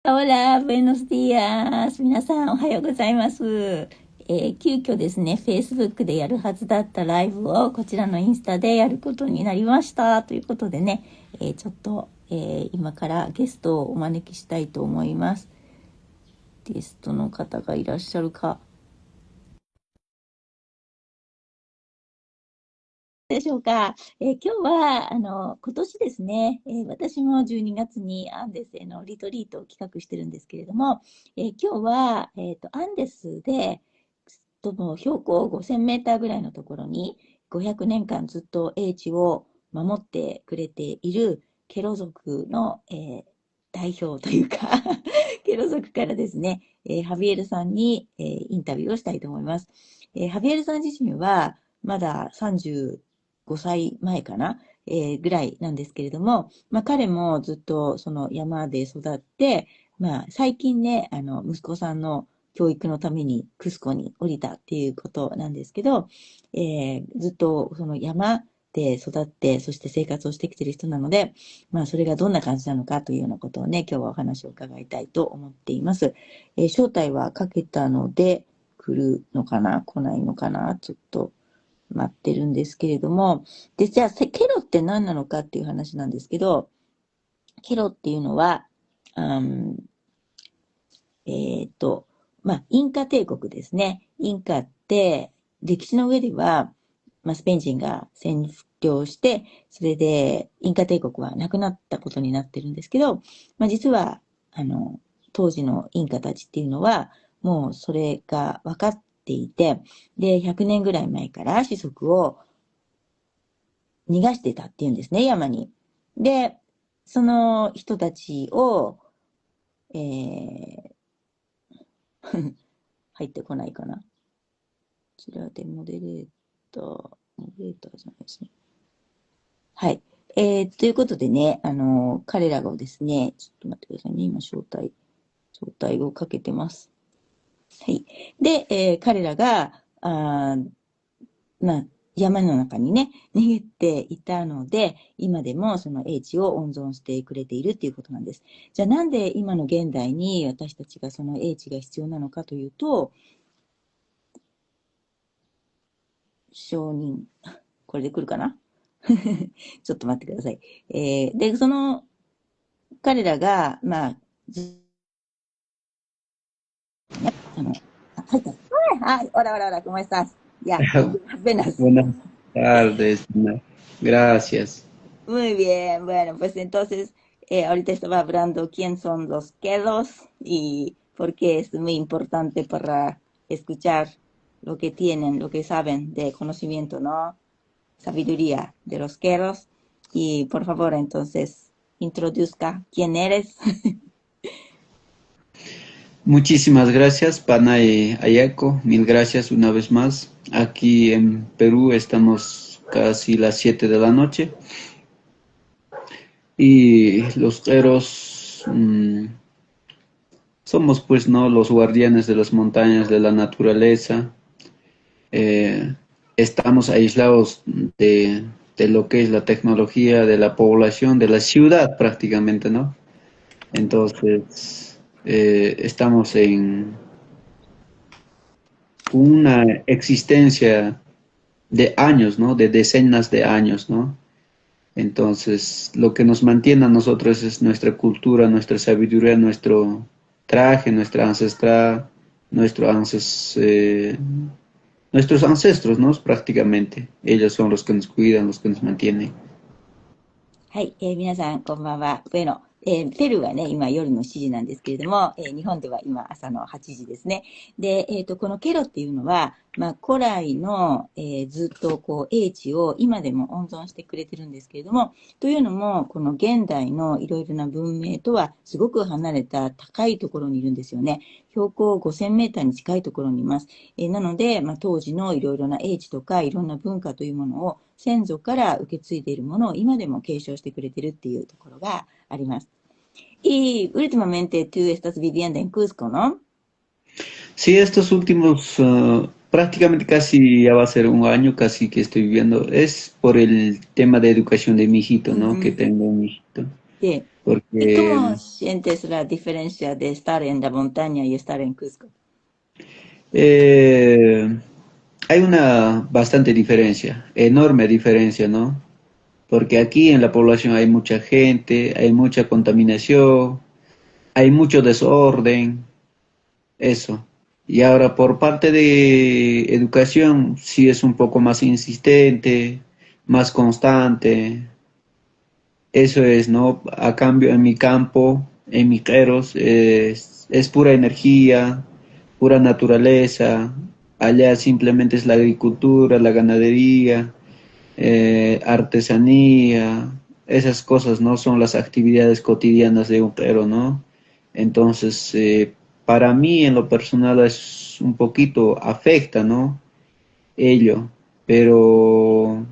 Hola, buenos días.皆さん、おはようございます。急遽ですね、Facebook でやるはずだったライブをこちらのインスタでやることになりました。ということでね、ちょっと、今からゲストをお招きしたいと思います。ゲストの方がいらっしゃるかでしょうか。今日は、今年ですね、私も12月にアンデスへのリトリートを企画してるんですけれども、今日は、アンデスで、とも標高5000メーターぐらいのところに、500年間ずっと英知を守ってくれているケロ族の、代表というかケロ族からですね、ハビエルさんに、インタビューをしたいと思います。ハビエルさん自身は、まだ35歳前かな、ぐらいなんですけれども、まあ彼もずっとその山で育って、まあ最近ね、息子さんの教育のためにクスコに降りたっていうことなんですけど、ずっとその山で育って、そして生活をしてきている人なので、まあそれがどんな感じなのかというようなことをね、今日はお話を伺いたいと思っています。招待はかけたので、来るのかな来ないのかなちょっと待ってるんですけれども、で、じゃあ、ケロって何なのかっていう話なんですけど、ケロっていうのは、うん、えっと、まあ、インカ帝国ですね。インカって、歴史の上では、まあ、スペイン人が占領して、それで、インカ帝国はなくなったことになってるんですけど、まあ、実は、当時のインカたちっていうのは、もうそれが分かっていて、で、100年ぐらい前から子息を逃がしてたっていうんですね、山に。で、その人たちを、えー入ってこないかな。こちらでモデレーターじゃないですね。はい。ということでね、彼らがですね、ちょっと待ってくださいね。今、招待をかけてます。はい。で、彼らが、まあ、山の中にね、逃げていたので、今でもその英知を温存してくれているっていうことなんです。じゃあなんで今の現代に私たちがその英知が必要なのかというと、承認。これで来るかなちょっと待ってください。で、その彼らが、まあ、はい、はい、hola, hola, hola, ¿cómo estás? Ya, apenas. Buenas tardes, gracias. Muy bien, bueno, pues entonces, ahorita estaba hablando quién son los quedos y por qué es muy importante para escuchar lo que tienen, lo que saben de conocimiento, ¿no? Sabiduría de los quedos. Y por favor, entonces, introduzca quién eres. Muchísimas gracias, Panay Ayako. Mil gracias una vez más. Aquí en Perú estamos casi las 7 de la noche y los eros somos pues no los guardianes de las montañas, de la naturaleza. Eh, Estamos aislados de lo que es la tecnología, de la población, de la ciudad prácticamente, ¿no? Entonces, estamos en una existencia de años, ¿no? De decenas de años, ¿no? Entonces, lo que nos mantiene a nosotros es nuestra cultura, nuestra sabiduría, nuestro traje, nuestra ancestral, nuestro nuestros ancestros, ¿no? Prácticamente. Ellos son los que nos cuidan, los que nos mantienen. はい、皆さん、こんばんは。ペルーはね、今夜の7時なんですけれども、日本では今朝の8時ですね。で、このケロっていうのは、まあ、古来の、ずっとこう、英知を今でも温存してくれてるんですけれども、というのも、この現代のいろいろな文明とはすごく離れた高いところにいるんですよね。標高5000メーターに近いところにいます。なので、まあ、当時のいろいろな英知とかいろんな文化というものを先祖から受け継いでいるものを今でも継承してくれているっていうところがあります。Y últimamente tú estás viviendo en Cusco, ¿no? Sí, estos últimos, prácticamente casi ya va a ser un año casi que estoy viviendo, es por el tema de educación de mi hijito, ¿no? Que Ujú. tengo un hijito. ¿Y porque cómo sientes la diferencia de estar en la montaña y estar en Cusco? eh, hay una bastante diferencia, enorme diferencia, ¿no? Porque aquí en la población hay mucha gente, hay mucha contaminación, hay mucho desorden, eso. Y ahora por parte de educación sí es un poco más insistente, más constante. Eso es, ¿no? A cambio en mi campo, en mis Queros, es pura energía, pura naturaleza. Allá simplemente es la agricultura, la ganadería, artesanía, esas cosas no son las actividades cotidianas de un pero, ¿no? Entonces, para mí en lo personal es un poquito afecta, ¿no? Ello, pero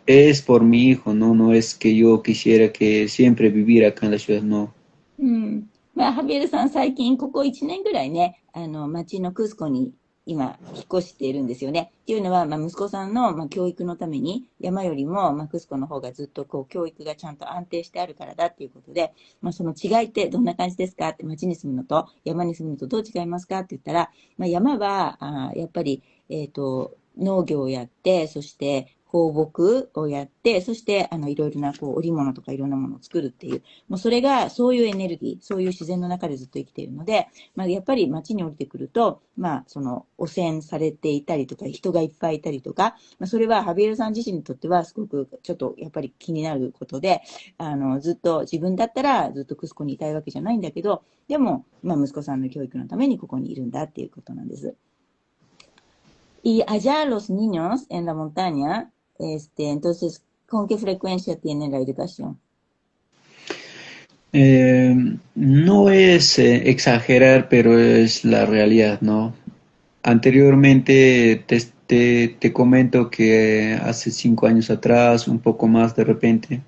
es por mi hijo, ¿no? No es que yo quisiera que siempre viviera acá en la ciudad, no. うん。まあ、ハビエルさん、最近、ここ1年ぐらいね、町のクスコに今、引っ越しているんですよね。っていうのは、まあ、息子さんの、まあ、教育のために、山よりも、まあ、クスコの方がずっと、こう、教育がちゃんと安定してあるからだっていうことで、まあ、その違いってどんな感じですかって、町に住むのと、山に住むのとどう違いますかって言ったら、まあ、山は、やっぱり、農業をやって、そして、放牧をやって、そして、いろいろな、こう、織物とかいろんなものを作るっていう、もうそれが、そういうエネルギー、そういう自然の中でずっと生きているので、まあ、やっぱり街に降りてくると、まあ、その、汚染されていたりとか、人がいっぱいいたりとか、まあ、それはハビエルさん自身にとっては、すごく、ちょっと、やっぱり気になることで、ずっと、自分だったら、ずっとクスコにいたいわけじゃないんだけど、でも、まあ、息子さんの教育のためにここにいるんだっていうことなんです。Y allá los niños en la montaña, entonces, ¿con qué frecuencia tienen la educación? Eh, no es exagerar, pero es la realidad, ¿no? Anteriormente te comento que hace 5 años atrás, un poco más de repente,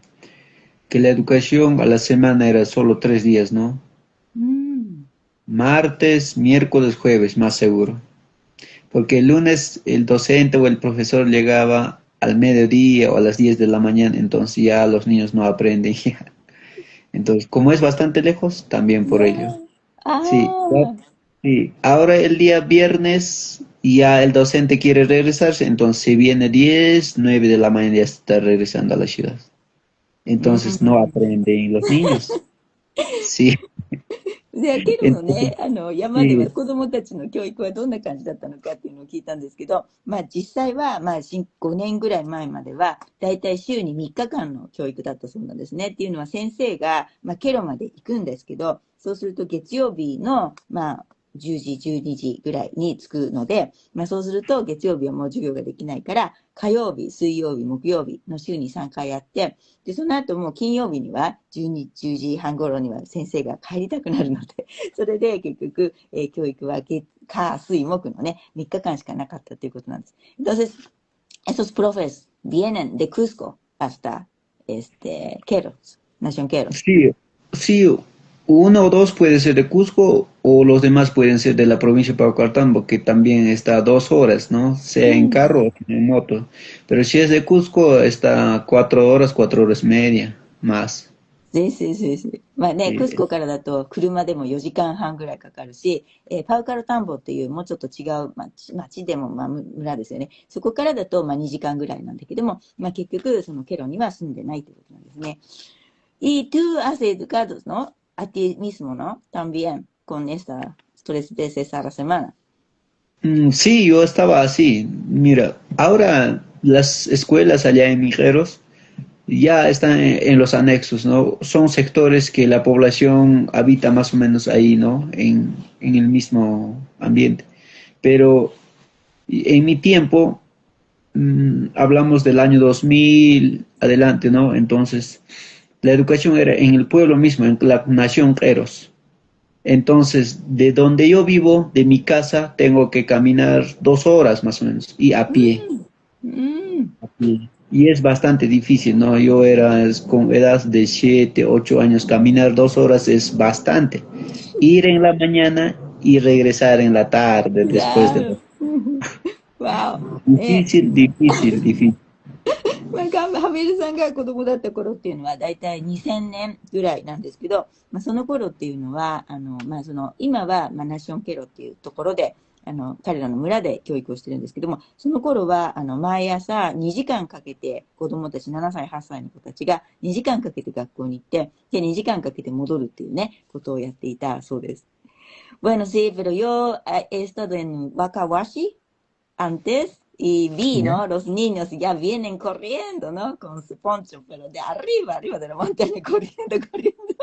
que la educación a la semana era solo 3 días, ¿no? うん。Martes, miércoles, jueves, más seguro. Porque el lunes el docente o el profesor llegaba al mediodía o a las 10 de la mañana, entonces ya los niños no aprenden. Ya. Entonces, como es bastante lejos, también por ello. Sí, Ah, sí. Ahora el día viernes ya el docente quiere regresarse, entonces si viene 10 9 de la mañana ya está regresando a la ciudad. う Entonces no ん。aprenden los niños. Sí, で、ケルの entonces, ね、山ではsí, 子供たちの教育はどんな感じだったのかっていうのを聞いたんですけど、まあ実際は、まあ5年ぐらい前までは、だいたい週に3日間の教育だったそうなんですね。っていうのは先生が、まあケロまで行くんですけど、そうすると月曜日の、まあ、10時、12時ぐらいに着くので、まあそうすると月曜日はもう授業ができないから、火曜日、水曜日、木曜日の週に3回やって、で、その後もう金曜日には12、10時半頃には先生が帰りたくなるので、それで結局、教育は火、水、木のね、3日間しかなかったということなんです。Entonces, esos profes vienen de Cusco hasta Queros, Nación Queros. sí, sí, uno o dos puede ser de Cusco o los demás pueden ser de la provincia de Paucartambo, que también está a 2 horas, ¿no? Sea en うん。carro o en moto. Pero si es de Cusco, está a 4 horas, 4 horas y media, más. ぜひぜひ。まあね、クスSí, コからだと車でも4時間半ぐらいかかるし、パウカルタンボっていうもうちょっと違う町でも、まあ、村ですよね。そこからだとまあ2時間ぐらいなんだけども、まあ結局そのケロには住んでないということなんですね。Y tú has educado, ¿no? A ti mismo, ¿no? También con estas 3 veces a la semana. Sí, yo estaba así. Mira, ahora las escuelas allá en Mijeros ya están en los anexos, ¿no? Son sectores que la población habita más o menos ahí, ¿no? En el mismo ambiente. Pero en mi tiempo, hablamos del año 2000 adelante, ¿no? Entonces, la educación era en el pueblo mismo, en la nación Queros. Entonces, de donde yo vivo, de mi casa, tengo que caminar 2 horas más o menos, y a う pie. ん。うん。Y es bastante difícil, ¿no? Yo era con edad de 7 8 años, caminar 2 horas es bastante. Ir en la mañana y regresar en la tarde después de... Claro. Wow. ね。Difícil, difícil, difícil. ハベルさんが子供だった頃っていうのは、だいたい2000年ぐらいなんですけど、その頃っていうのは、今は、ナションケロっていうところで、彼らの村で教育をしてるんですけども、その頃は、毎朝2時間かけて、子供たち7歳、8歳の子たちが2時間かけて学校に行って、で、2時間かけて戻るっていうね、ことをやっていたそうです。Bueno, sí, pero yo he estado en Wakawashi antes y vi, ¿Ya? ¿no? Los niños ya vienen corriendo, ¿no? Con su poncho, pero de arriba, arriba de la montaña, corriendo, corriendo.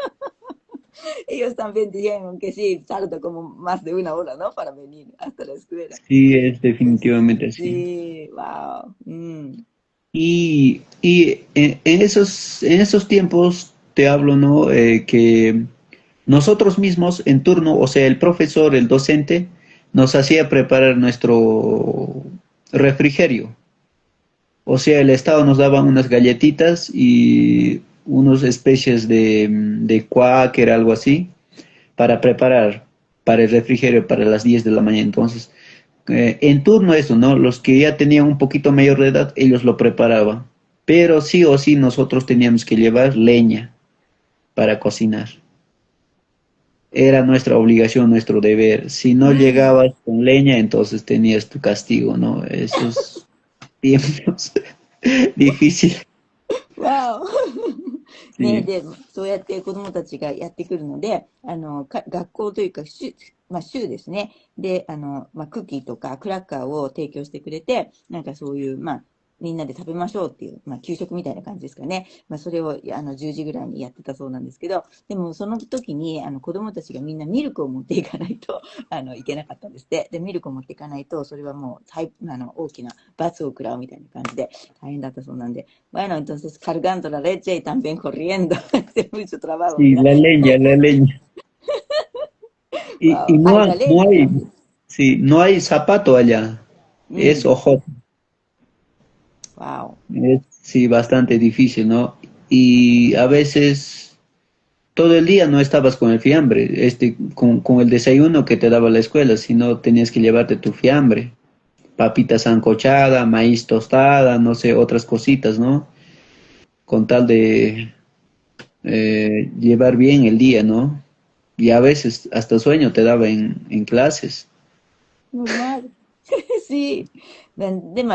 Ellos también dijeron que sí, salto como más de una hora, ¿no? Para venir hasta la escuela. Sí, es Pues, definitivamente así. sí, wow. Y en esos tiempos te hablo, ¿no? Que nosotros mismos en turno, o sea, el profesor, el docente, nos hacía preparar nuestro refrigerio. O sea, el Estado nos daba unas galletitas y unas especies de cuáquer, algo así, para preparar para el refrigerio para las 10 de la mañana. Entonces, en turno eso, ¿no? Los que ya tenían un poquito mayor de edad, ellos lo preparaban. Pero sí o sí nosotros teníamos que llevar leña para cocinar. Era nuestra obligación, nuestro deber. Si no Mm, llegabas con leña, entonces tenías tu castigo, ¿no? Esos tiempos difíciles. wow. ね、Sí, で、そうやって子供たちがやってくるので、学校というか、州ですね。で、クッキーとかクラッカーを提供してくれて、なんかそういう、みんなで食べましょうっていう、給食みたいな感じですかね。それを、10時ぐらいにやってたそうなんですけど、でもその時に、子供たちがみんなミルクを持っていかないと、いけなかったんですって。で、ミルクを持っていかないと、それはもう、大きな罰を食らうみたいな感じで、大変だったそうなんで、Bueno, entonces cargando la leche y también corriendo. Es mucho trabajo, sí, ¿verdad? la leña. Y Wow. no, Ay, la no hay, leña. sí, no hay zapato allá. Es Mm, ojo. wow. Es, sí, bastante difícil, ¿no? Y a veces todo el día no estabas con el fiambre, con el desayuno que te daba la escuela, sino tenías que llevarte tu fiambre, papita sancochada, maíz tostada, no sé, otras cositas, ¿no? Con tal de llevar bien el día, ¿no? Y a veces hasta sueño te daba en clases. Normal. Sí。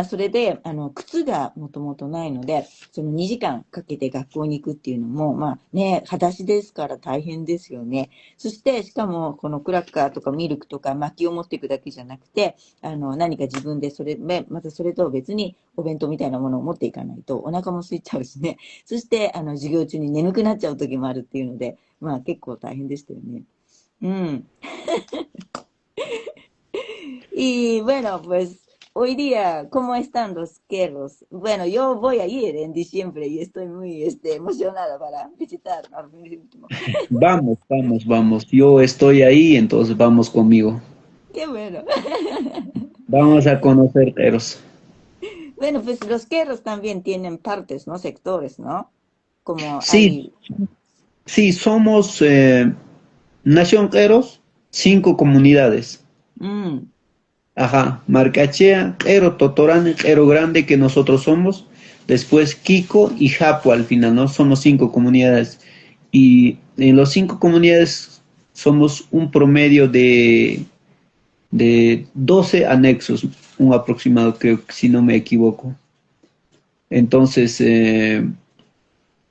それで、靴がもともとないので、その2時間かけて学校に行くっていうのも、裸足ですから大変ですよね。そして、しかも、このクラッカーとかミルクとか薪を持っていくだけじゃなくて、何か自分でまたそれと別にお弁当みたいなものを持っていかないと、お腹も空いちゃうしね。そして、授業中に眠くなっちゃう時もあるっていうので、結構大変でしたよね。うん。Y bueno, pues hoy día, ¿cómo están los querros? Bueno, yo voy a ir en diciembre y estoy muy emocionada para visitar al último. Vamos, vamos, vamos. Yo estoy ahí, entonces vamos conmigo. Qué bueno. Vamos a conocer Eros. Bueno, pues los querros también tienen partes, ¿no? Sectores, ¿no? Como Sí, hay... sí, somos Nación Eros, 5 comunidades. Mm, Ajá, Marcachea, Ero, Totorán, Ero Grande, que nosotros somos. Después Kiko y Japo al final, ¿no? Somos 5 comunidades. Y en los 5 comunidades somos un promedio de 12 anexos, un aproximado, creo que si no me equivoco. Entonces,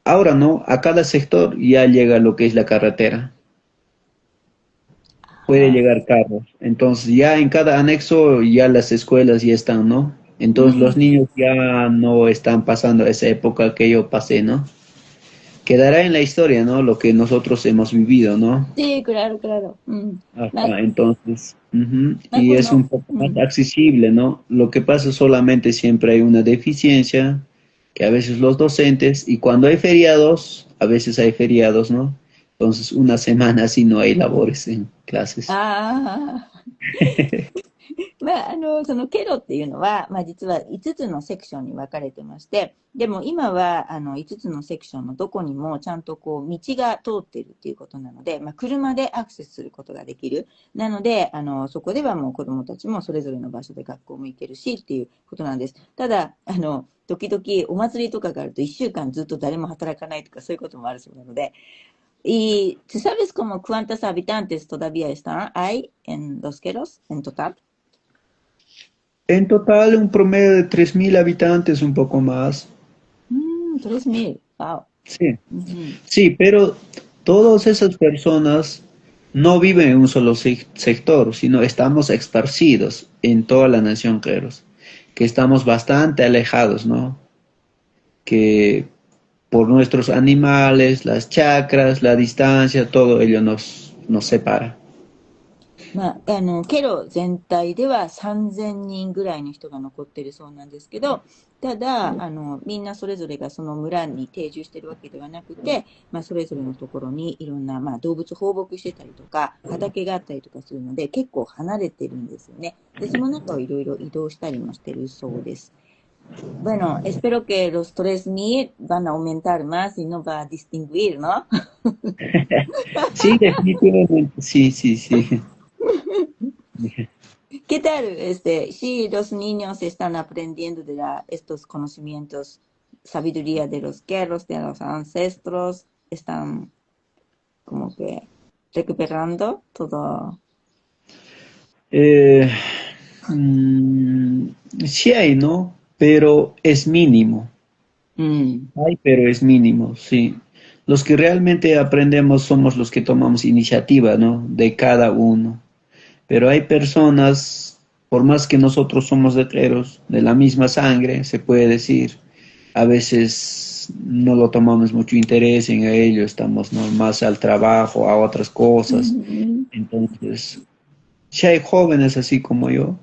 ahora no, a cada sector ya llega lo que es la carretera, puede ah, llegar carros. Entonces, ya en cada anexo ya las escuelas ya están, ¿no? Entonces, los mm, niños ya no están pasando esa época que yo pasé, ¿no? Quedará en la historia, ¿no? Lo que nosotros hemos vivido, ¿no? sí, claro, claro. Ajá, entonces, Me y es acuerdo. un poco más accesible, ¿no? Lo que pasa solamente siempre hay una deficiencia, que a veces los docentes, y cuando hay feriados, a veces hay feriados, ¿no? Entonces, una semana así no hay labores en clases. Ah, そのケロっていうのは、実は5つのセクションに分かれてまして、でも今は、5つのセクションのどこにもちゃんとこう、道が通っているっていうことなので、車でアクセスすることができる。なので、そこではもう子供たちもそれぞれの場所で学校も行けるしっていうことなんです。ただ、時々お祭りとかがあると1週間ずっと誰も働かないとかそういうこともあるそうなので、¿y tú sabes como cuántos habitantes todavía están ahí en Los Queros en total? En total, un promedio de 3.000 habitantes, un poco más. 3,000. Wow. Sí, Ujú. sí, pero todas esas personas no viven en un solo sector, sino estamos esparcidos en toda la nación, Queros, que estamos bastante alejados, ¿no? Que por nuestros animales, las chacras, la distancia, todo ello nos separa. ケロ全体では3000人ぐらいの人が残ってるそうなんですけど、ただ、みんなそれぞれがその村に定住してるわけではなくて、それぞれのところにいろんな、動物放牧してたりとか、畑があったりとかするので、結構離れてるんですよね。で、その中をいろいろ移動したりもしてるそうです。Bueno, espero que los 3,000 van a aumentar más y no va a distinguir, ¿no? Sí, definitivamente, sí, sí, sí. ¿Qué tal? Si los niños están aprendiendo de estos conocimientos, sabiduría de los guerreros, de los ancestros, están como que recuperando todo. Eh, mm, sí hay, ¿no? Pero es mínimo. Mm. Hay, pero es mínimo, sí. Los que realmente aprendemos somos los que tomamos iniciativa, ¿no? De cada uno. Pero hay personas, por más que nosotros somos guerreros de la misma sangre, se puede decir, a veces no lo tomamos mucho interés en ello, estamos, ¿no? Más al trabajo, a otras cosas. Ujú. Entonces, si hay jóvenes así como yo,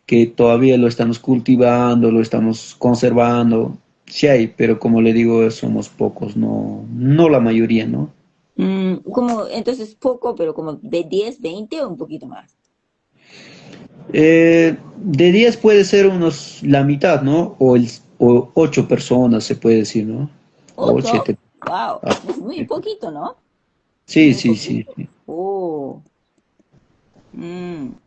que todavía lo estamos cultivando, lo estamos conservando, sí hay, pero como le digo, somos pocos, no la mayoría, ¿no? Como, entonces poco, pero como de 10, 20 o un poquito más. De 10 puede ser unos la mitad, ¿no? O 8 personas, se puede decir, ¿no? O 8. 7. Wow, Ah, es muy sí, poquito, ¿no? sí, Muy sí, sí, poquito. sí. Oh. うん。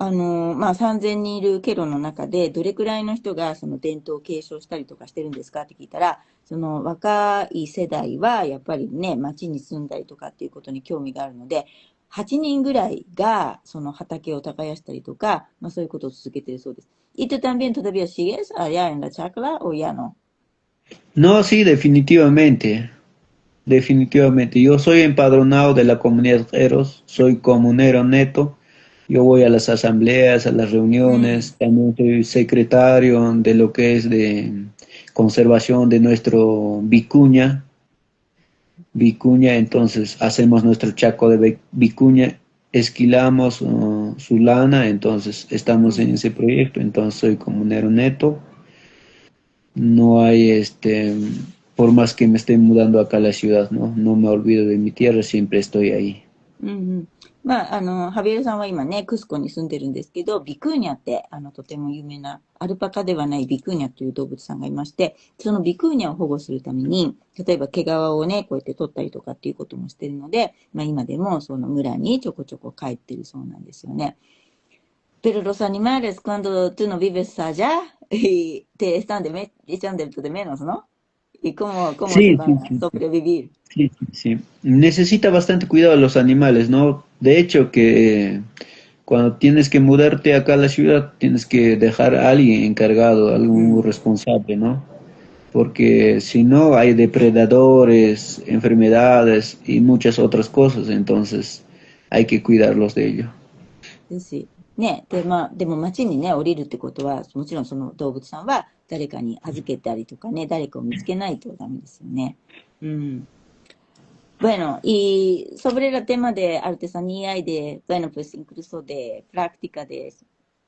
3000人いるケロの中で、どれくらいの人がその伝統を継承したりとかしてるんですかって聞いたら、その若い世代はやっぱりね、町に住んだりとかっていうことに興味があるので、8人ぐらいがその畑を耕したりとか、そういうことを続けているそうです。¿Y tú también todavía sigues allá en la chacra o ya no? No, sí, definitivamente, definitivamente. Yo soy empadronado de la comunidad Eros, soy comunero neto. Yo voy a las asambleas, a las うん。reuniones, también soy secretario de lo que es de conservación de nuestro vicuña. Vicuña, entonces hacemos nuestro chaco de vicuña, esquilamos su lana, entonces estamos en ese proyecto, entonces soy comunero neto, no hay por más que me esté mudando acá a la ciudad, no me olvido de mi tierra, siempre estoy ahí. うんうん。ハビエルさんは今ね、クスコに住んでるんですけど、ビクーニャって、とても有名な、アルパカではないビクーニャという動物さんがいまして、そのビクーニャを保護するために、例えば毛皮をね、こうやって取ったりとかっていうこともしてるので、今でもその村にちょこちょこ帰ってるそうなんですよね。Pero los animales, cuando tú no vives allá, y te están echando de menos, ¿no? ¿Y cómo se Sí, van sí, a sí, sobrevivir? sí, sí, sí. Necesita bastante cuidado los animales, ¿no? De hecho que cuando tienes que mudarte acá a la ciudad, tienes que dejar a alguien encargado, algún うん。responsable, ¿no? Porque si no hay depredadores, enfermedades y muchas otras cosas, entonces hay que cuidarlos de ello. ですし。ね。で、でも街にね、降りるってことは、もちろんその動物さんは誰かに預けたりとかね、誰かを見つけないとダメですよね。うん。Bueno, y sobre el tema de artesanía y de, bueno, pues incluso de práctica de,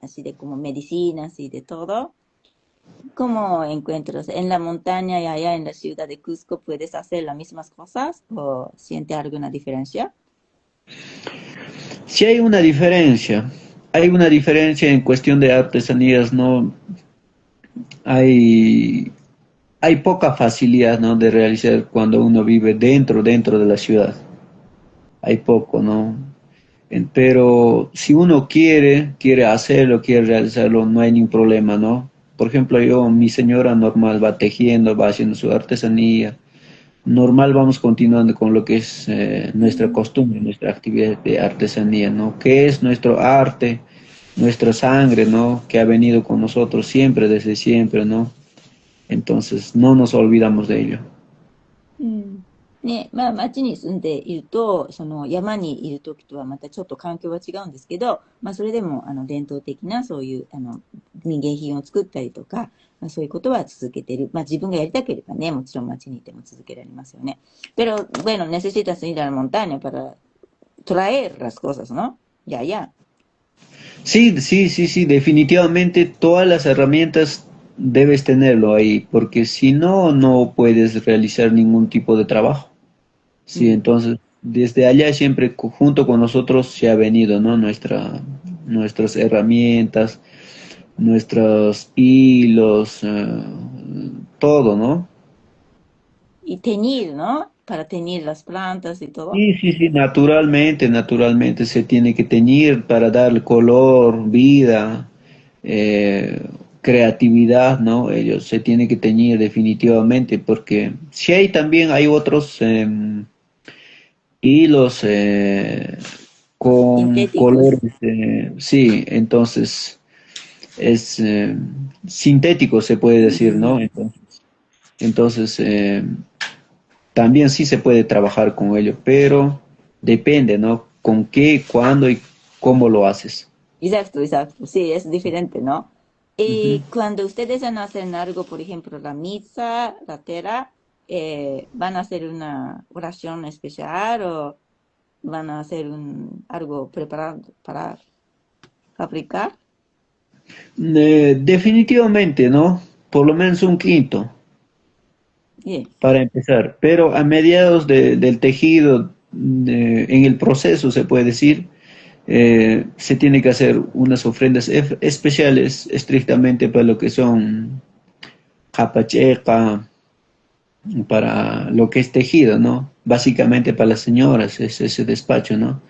así de como medicinas y de todo, ¿cómo encuentras en la montaña y allá en la ciudad de Cusco puedes hacer las mismas cosas o siente alguna diferencia? Si hay una diferencia, hay una diferencia en cuestión de artesanías, ¿no? Hay, hay poca facilidad, ¿no? De realizar cuando uno vive dentro de la ciudad. Hay poco, ¿no? Pero si uno quiere hacerlo, quiere realizarlo, no hay ningún problema, ¿no? Por ejemplo, yo, mi señora normal va tejiendo, va haciendo su artesanía. Normal vamos continuando con lo que es nuestra costumbre, nuestra actividad de artesanía, ¿no? Que es nuestro arte, nuestra sangre, ¿no? Que ha venido con nosotros siempre, desde siempre, ¿no? Entonces, no nos olvidamos de ello. うん。ね、まあ町に住んでいると、その山にいるときとはまたちょっと環境は違うんですけど、まあそれでも伝統的なそういう民芸品を作ったりとか、まあそういうことは続けている。まあ自分がやりたければね、もちろん町にいても続けられますよね。Pero bueno, necesitas ir a la montaña para traer las cosas, ¿no? Ya, ya. Sí, sí, sí, sí, definitivamente todas las herramientas debes tenerlo ahí, porque si no, no puedes realizar ningún tipo de trabajo. う Sí, ん。entonces, desde allá siempre junto con nosotros se ha venido, ¿no? Nuestras herramientas, nuestros hilos, todo, ¿no? Y teñir, ¿no? Para teñir las plantas y todo. Sí, sí, sí, naturalmente, naturalmente se tiene que teñir para darle color, vida, eh, creatividad, ¿no? Ellos se tiene que teñir definitivamente porque si hay también hay otros hilos con Sintéticos. colores, sí, entonces es sintético se puede う decir, ¿no? ん。Entonces, también sí se puede trabajar con ello, pero depende, ¿no? Con qué, cuándo y cómo lo haces. Exacto, exacto. Sí, es diferente, ¿no? Ujú. Y cuando ustedes van a hacer algo, por ejemplo, la misa, la tela, ¿van a hacer una oración especial o van a hacer algo preparado para fabricar? Definitivamente, ¿no? Por lo menos un quinto Bien. para empezar, pero a mediados del tejido, en el proceso se puede decir, se tiene que hacer unas ofrendas especiales estrictamente para lo que son japacheca, para lo que es tejido, ¿no? Básicamente para las señoras es ese despacho, ¿no?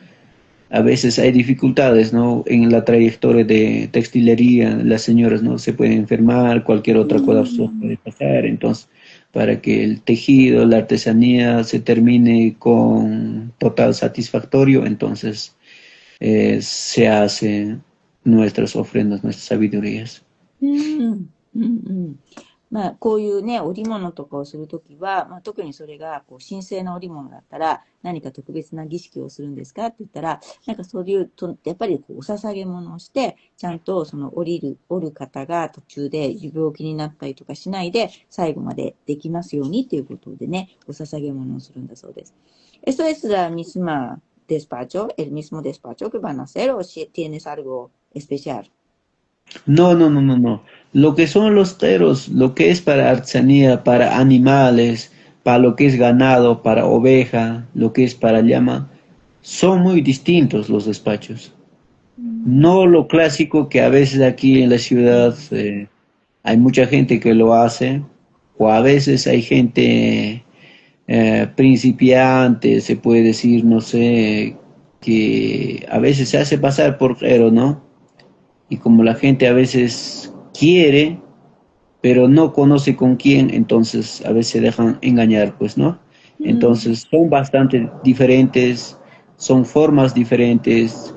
A veces hay dificultades, ¿no? En la trayectoria de textilería, las señoras no se pueden enfermar, cualquier う otra cosa ん。puede pasar, entonces, para que el tejido, la artesanía se termine con total satisfactorio, entonces se hacen nuestras ofrendas, nuestras sabidurías. うん。うん。うん。まあ、こういうね、織物とかをするときは、まあ、特にそれが、こう、神聖な織物だったら、何か特別な儀式をするんですかって言ったら、なんかそういうと、やっぱりこう、お捧げ物をして、ちゃんとその織る方が途中で病気になったりとかしないで、最後までできますようにっていうことでね、お捧げ物をするんだそうです。Esto es la misma despacho, el mismo despacho que van a hacer o si tienes algo especial. No, no, no, no, no. Lo que son los teros, lo que es para artesanía, para animales, para lo que es ganado, para oveja, lo que es para llama, son muy distintos los despachos. うん。No lo clásico que a veces aquí en la ciudad hay mucha gente que lo hace, o a veces hay gente principiante, se puede decir, no sé, que a veces se hace pasar por cero, ¿no? Y como la gente a veces quiere, pero no conoce con quién, entonces a veces se dejan engañar, pues, ¿no? うん。Entonces son bastante diferentes, son formas diferentes,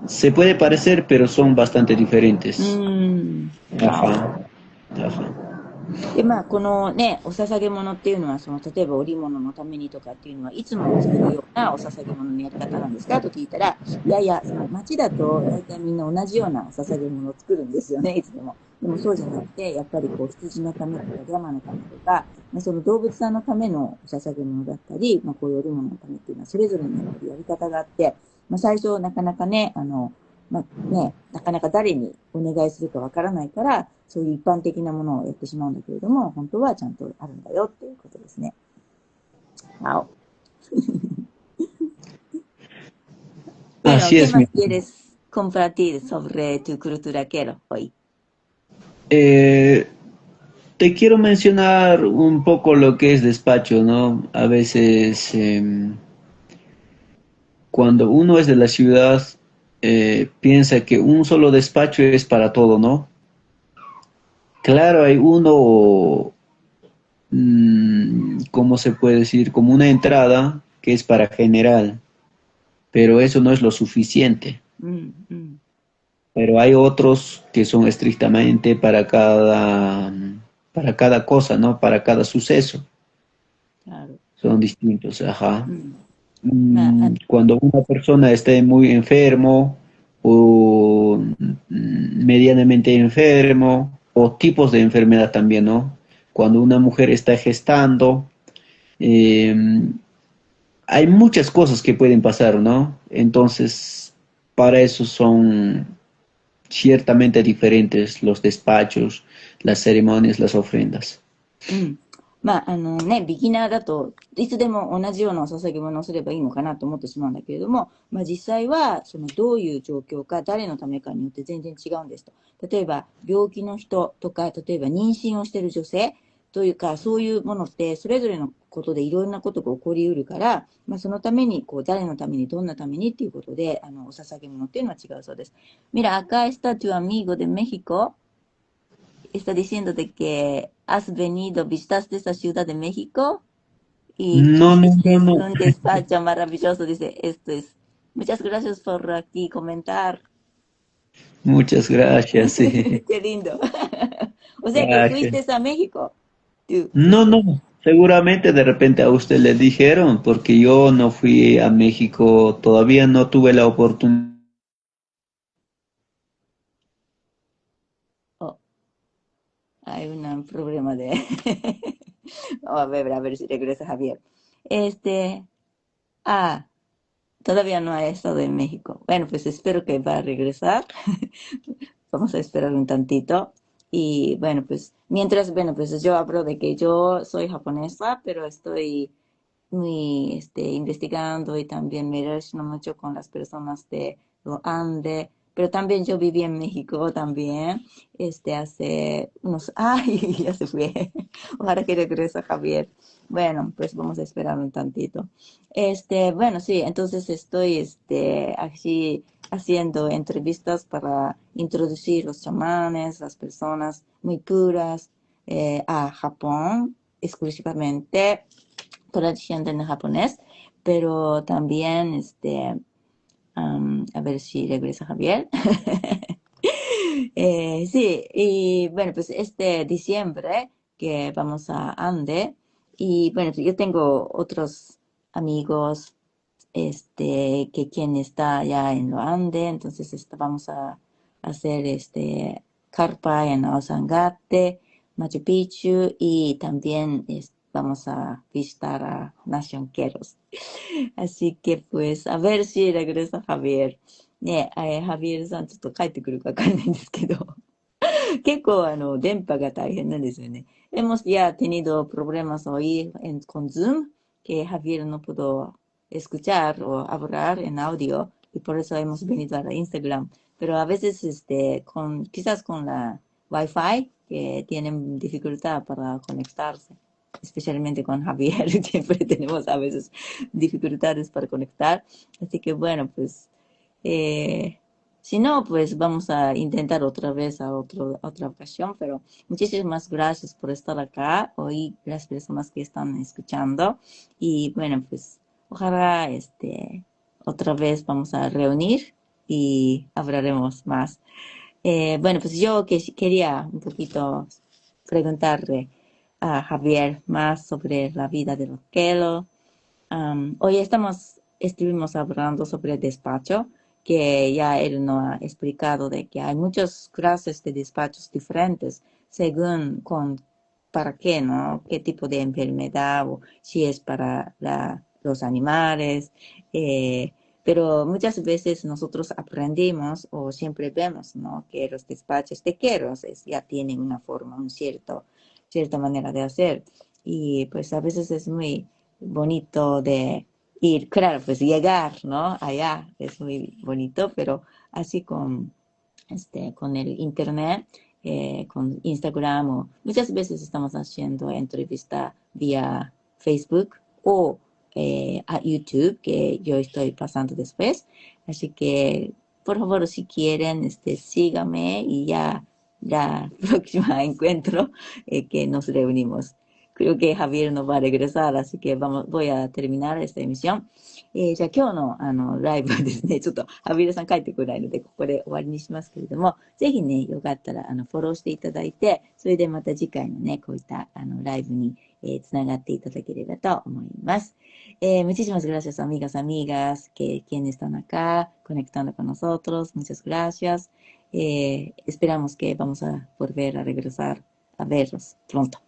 se puede parecer, pero son bastante う diferentes. ん。Ajá, ajá. で、まあ、このね、お捧げ物っていうのは、その、例えば織物のためにとかっていうのは、いつも作るようなお捧げ物のやり方なんですかと聞いたら、いやいや、その町だと大体みんな同じようなお捧げ物を作るんですよね、いつでも。でもそうじゃなくて、やっぱりこう、羊のためとか、リャマのためとか、まあ、その動物さんのためのお捧げ物だったり、まあ、こういう織物のためっていうのは、それぞれにやっぱりやり方があって、まあ、最初なかなかね、まあね、なかなか誰にお願いするかわからないから、そういう一般的なものをやってしまうんだけれども、本当はちゃんとあるんだよっていうことですね。あお。Así Bueno, ¿qué es, mi más quieres? compartir sobre tu cultura quiero hoy? Eh, Te quiero mencionar un poco lo que es despacho, ¿no? A veces cuando uno es de la ciudad, piensa que un solo despacho es para todo, ¿no? Claro, hay uno, ¿cómo se puede decir? Como una entrada que es para general, pero eso no es lo suficiente. うんうん。Pero hay otros que son estrictamente para cada cosa, ¿no? Para cada suceso. なる。Son distintos, ajá. うん。まあ、Cuando una persona esté muy enfermo o medianamente enfermo o tipos de enfermedad también, ¿no? Cuando una mujer está gestando, eh, hay muchas cosas que pueden pasar, ¿no? Entonces, para eso son ciertamente diferentes los despachos, las ceremonias, las ofrendas. うん。まあ、ね、ビギナーだといつでも同じようなお捧げ物をすればいいのかなと思ってしまうんだけれども、まあ実際は、そのどういう状況か、誰のためかによって全然違うんですと。例えば、病気の人とか、例えば妊娠をしている女性というか、そういうものって、それぞれのことでいろんなことが起こりうるから、まあそのために、こう、誰のために、どんなためにっていうことで、お捧げ物っていうのは違うそうです。Mira, acá está tu amigo de México. Está diciendo de que has venido, visitaste esta ciudad de México y No, no, viste no, no. un despacho maravilloso. Dice, esto es. Muchas gracias por aquí comentar. Muchas gracias, sí. Qué lindo. O sea que Gracias. fuiste a México. Tú. No, no, seguramente de repente a usted le dijeron, porque yo no fui a México, todavía no tuve la oportunidad. Oh, hay un problema de... a ver si regresa Javier. Este, ah, todavía no ha estado en México. Bueno, pues espero que va a regresar. Vamos a esperar un tantito. Y bueno, pues mientras, bueno, pues yo hablo de que yo soy japonesa, pero estoy muy investigando y también me relaciono mucho con las personas de los Andes, pero también yo viví en México también, hace unos, ay, ya se fue, ojalá que regrese Javier. Bueno, pues vamos a esperar un tantito. Bueno, sí, entonces estoy, aquí haciendo entrevistas para introducir los chamanes, las personas muy puras, a Japón exclusivamente tradición del japonés, pero también, a ver si regresa Javier. Sí, y bueno, pues este diciembre que vamos a Ande, y bueno, yo tengo otros amigos, que quien está allá en lo Ande, entonces vamos a hacer carpa en Ozangate, Machu Picchu, y también vamos a visitar a Nación Queros. Así que pues、a ver si regresa Javier. ね、ハビエルさんちょっと帰ってくるかわかんないんですけど、結構電波が大変なんですよね。Hemos ya tenido problemas hoy con Zoom, que Javier no pudo escuchar o hablar en audio y por eso hemos venido a la Instagram. Pero a veces, quizás con la Wi-Fi, que tienen dificultad para conectarse, especialmente con Javier, siempre tenemos a veces dificultades para conectar. Así que bueno, pues eh, si no, pues vamos a intentar otra vez a otra ocasión, pero muchísimas gracias por estar acá hoy, las personas que están escuchando. Y bueno, pues ojalá otra vez vamos a reunir y hablaremos más. Bueno, pues yo quería un poquito preguntarle a Javier más sobre la vida de Roquelo. Hoy estuvimos hablando sobre el despacho, que ya él nos ha explicado de que hay muchas clases de despachos diferentes según para qué, ¿no? Qué tipo de enfermedad o si es para los animales. Pero muchas veces nosotros aprendimos o siempre vemos, ¿no? Que los despachos de queros ya tienen una forma, cierta manera de hacer. Y pues a veces es muy bonito de ir, claro, pues llegar, ¿no? Allá es muy bonito, pero así con el internet, con Instagram o muchas veces estamos haciendo entrevista vía Facebook o a YouTube, que yo estoy pasando después. Así que, por favor, si quieren, síganme y ya, ya próxima encuentro que nos reunimos. Creo que Javier no va a regresar, así que voy a terminar esta emisión。じゃあ今日のライブはですね、ちょっとハビルさん帰ってこないので、ここで終わりにしますけれども、ぜひね、よかったらフォローしていただいて、それでまた次回のね、こういったライブに、つながっていただければと思います。muchísimas gracias, amigas, amigas, quienes están acá conectando con nosotros. Muchas gracias. Esperamos que vamos a volver a regresar a verlos pronto.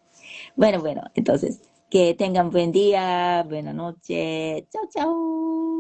Bueno, entonces, que tengan buen día, buena noche. Chao, chao.